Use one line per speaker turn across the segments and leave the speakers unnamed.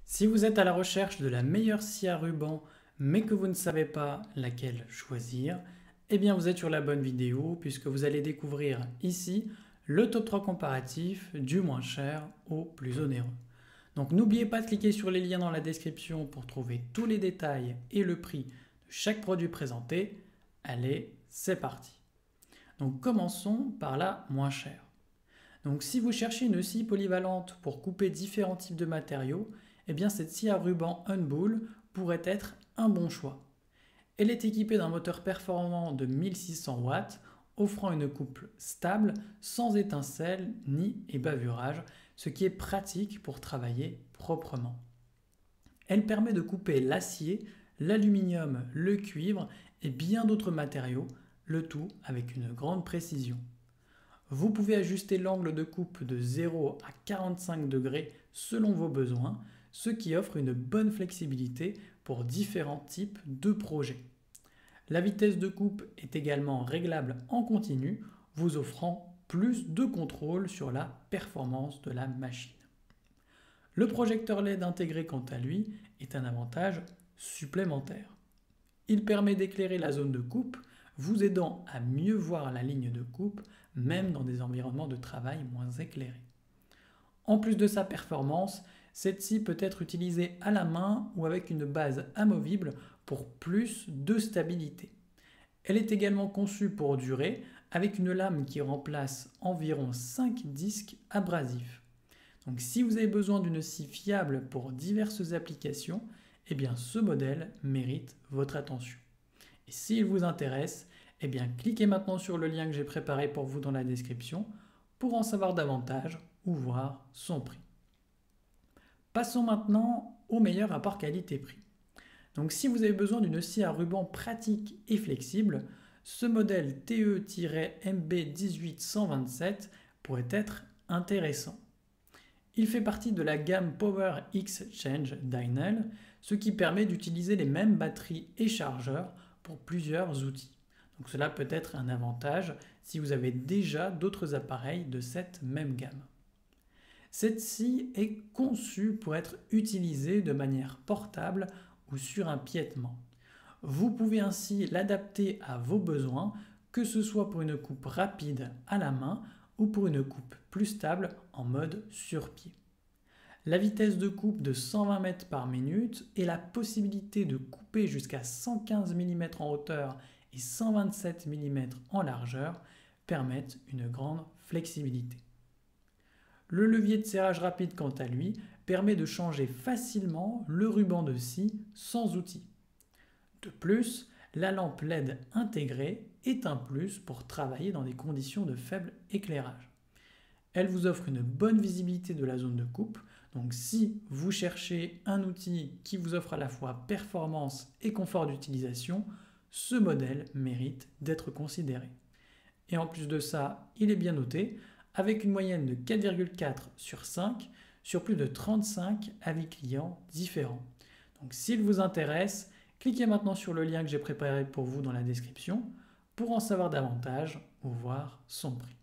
Si vous êtes à la recherche de la meilleure scie à ruban, mais que vous ne savez pas laquelle choisir, eh bien vous êtes sur la bonne vidéo puisque vous allez découvrir ici le top 3 comparatif du moins cher au plus onéreux. Donc n'oubliez pas de cliquer sur les liens dans la description pour trouver tous les détails et le prix de chaque produit présenté. Allez, c'est parti. Donc commençons par la moins chère. Donc si vous cherchez une scie polyvalente pour couper différents types de matériaux, eh bien cette scie à ruban Unbool pourrait être un bon choix. Elle est équipée d'un moteur performant de 1600 watts, offrant une coupe stable, sans étincelles ni bavurage, ce qui est pratique pour travailler proprement. Elle permet de couper l'acier, l'aluminium, le cuivre et bien d'autres matériaux, le tout avec une grande précision. Vous pouvez ajuster l'angle de coupe de 0 à 45 degrés selon vos besoins, ce qui offre une bonne flexibilité pour différents types de projets. La vitesse de coupe est également réglable en continu, vous offrant plus de contrôle sur la performance de la machine. Le projecteur LED intégré quant à lui est un avantage supplémentaire. Il permet d'éclairer la zone de coupe, vous aidant à mieux voir la ligne de coupe, même dans des environnements de travail moins éclairés. En plus de sa performance, cette scie peut être utilisée à la main ou avec une base amovible pour plus de stabilité. Elle est également conçue pour durer, avec une lame qui remplace environ 5 disques abrasifs. Donc si vous avez besoin d'une scie fiable pour diverses applications, eh bien ce modèle mérite votre attention. Et s'il vous intéresse, eh bien cliquez maintenant sur le lien que j'ai préparé pour vous dans la description pour en savoir davantage ou voir son prix. Passons maintenant au meilleur rapport qualité-prix. Donc si vous avez besoin d'une scie à ruban pratique et flexible, ce modèle TE-MB18127 pourrait être intéressant. Il fait partie de la gamme Power Exchange Dynel, ce qui permet d'utiliser les mêmes batteries et chargeurs pour plusieurs outils. Donc cela peut être un avantage si vous avez déjà d'autres appareils de cette même gamme. Cette scie est conçue pour être utilisée de manière portable ou sur un piétement. Vous pouvez ainsi l'adapter à vos besoins, que ce soit pour une coupe rapide à la main ou pour une coupe plus stable en mode sur-pied. La vitesse de coupe de 120 mètres par minute et la possibilité de couper jusqu'à 115 mm en hauteur et 127 mm en largeur permettent une grande flexibilité. Le levier de serrage rapide, quant à lui, permet de changer facilement le ruban de scie sans outil. De plus, la lampe LED intégrée est un plus pour travailler dans des conditions de faible éclairage. Elle vous offre une bonne visibilité de la zone de coupe, donc si vous cherchez un outil qui vous offre à la fois performance et confort d'utilisation, ce modèle mérite d'être considéré. Et en plus de ça, il est bien noté, avec une moyenne de 4,4 sur 5 sur plus de 35 avis clients différents. Donc s'il vous intéresse, cliquez maintenant sur le lien que j'ai préparé pour vous dans la description pour en savoir davantage ou voir son prix.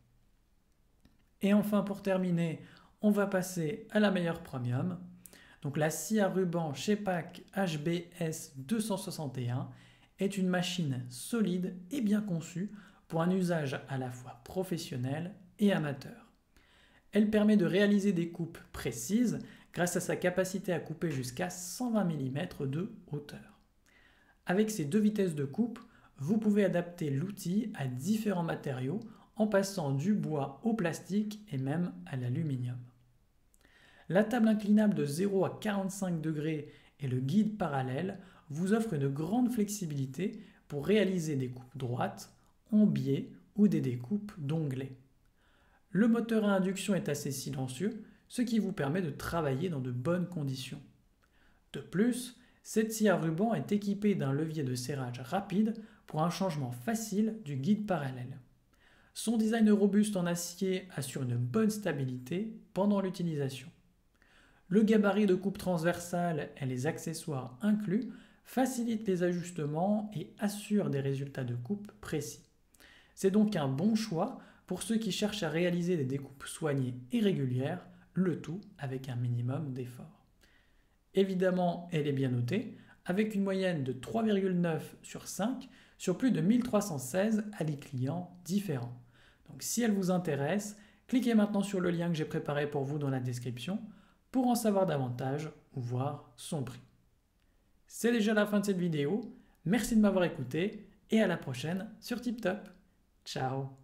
Et enfin pour terminer, on va passer à la meilleure premium. Donc la scie à ruban Shepak HBS 261 est une machine solide et bien conçue pour un usage à la fois professionnel et amateur. Elle permet de réaliser des coupes précises grâce à sa capacité à couper jusqu'à 120 mm de hauteur. Avec ses deux vitesses de coupe, vous pouvez adapter l'outil à différents matériaux en passant du bois au plastique et même à l'aluminium. La table inclinable de 0 à 45 degrés et le guide parallèle vous offrent une grande flexibilité pour réaliser des coupes droites, en biais ou des découpes d'onglets. Le moteur à induction est assez silencieux, ce qui vous permet de travailler dans de bonnes conditions. De plus, cette scie à ruban est équipée d'un levier de serrage rapide pour un changement facile du guide parallèle. Son design robuste en acier assure une bonne stabilité pendant l'utilisation. Le gabarit de coupe transversale et les accessoires inclus facilitent les ajustements et assurent des résultats de coupe précis. C'est donc un bon choix pour ceux qui cherchent à réaliser des découpes soignées et régulières, le tout avec un minimum d'effort. Évidemment, elle est bien notée, avec une moyenne de 3,9 sur 5 sur plus de 1316 avis clients différents. Donc si elle vous intéresse, cliquez maintenant sur le lien que j'ai préparé pour vous dans la description pour en savoir davantage ou voir son prix. C'est déjà la fin de cette vidéo, merci de m'avoir écouté et à la prochaine sur TipTop. Ciao.